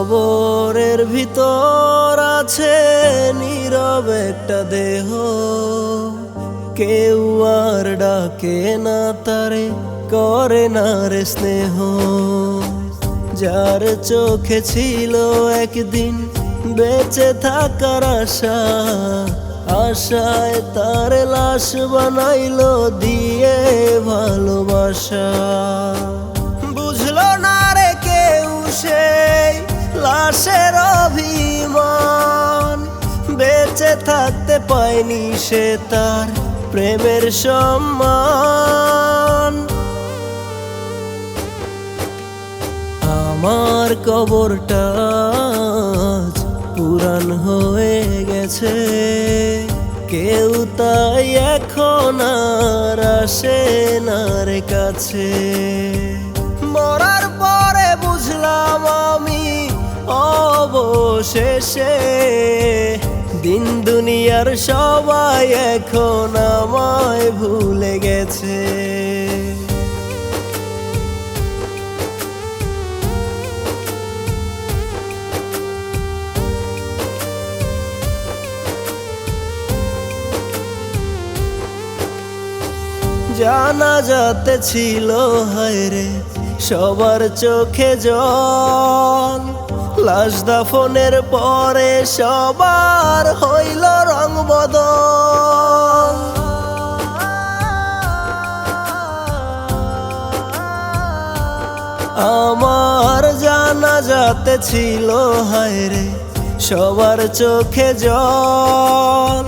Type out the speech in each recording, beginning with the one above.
কবরের ভিতর আছে নীরব একটা দেহ, কেউ আর ডাকে না তারে, করে না রে স্নেহ। যার চোখে ছিল একদিন বেঁচে থাকার আশা, আশায় তার লাশ বানাইলো দিয়ে ভালোবাসা। বুঝলো না রে কেউ সেই লাশের অভিমান, বেঁচে থাকতে পায়নি সে তার প্রেমের সম্মান। আমার কবরটা পুরান হয়ে গেছে, কেউ তাই এখন আর আসে না রে কাছে। মরার পরে বুঝলাম আমি অবশেষে, দিন দুনিয়ার সবাই এখন আমায় ভুলে গেছে। জানাজাতে ছিল হায়রে সবার চোখে জল, লাশ দাফনের পরে সবার হইল রং বদল। আমার জানাজাতে ছিল হায়রে সবার চোখে জল,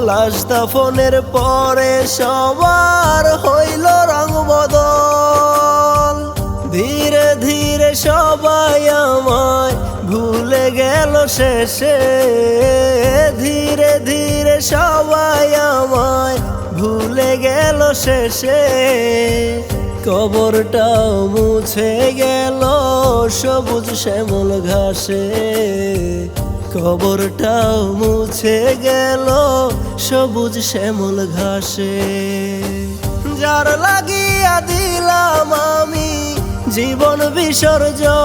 লাশ দাফনের পরে সবার হইল রং বদল। ধীরে ধীরে সবাই আমায় ভুলে গেল শেষে, ধীরে ধীরে সবাই আমায় ভুলে গেল শেষে। কবরটাও মুছে গেল সবুজ শ্যামল ঘাসে, কবরটাও মুছে গেল সবুজ শ্যামল ঘাসে। যার লাগিয়া দিলাম আমি জীবন বিসর্জন,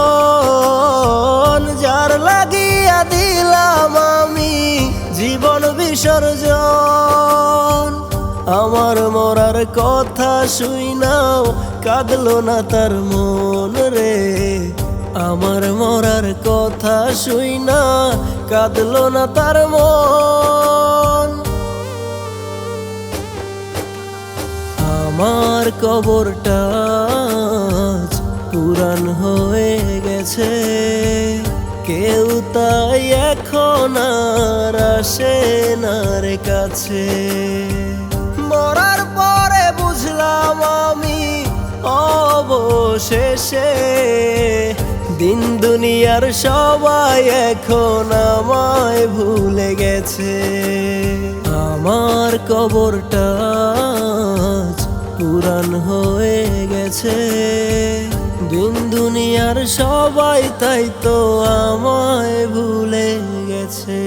যার লাগিয়া দিলাম আমি জীবন বিসর্জন। আমার মরার কথা শুইনাও কাঁদলো না তার মন রে, আমার মরার কথা শুইনা কাঁদলো না তার মন। আমার কবরটা পুরান হয়ে গেছে, কেউ তাই এখন আর আসে না রে কাছে। মরার পরে বুঝলাম আমি অবশেষে, দিন দুনিয়ার সবাই এখন আমায় ভুলে গেছে। আমার কবরটা পুরান হয়ে গেছে, দিন দুনিয়ার সবাই তাই তো আমায় ভুলে গেছে।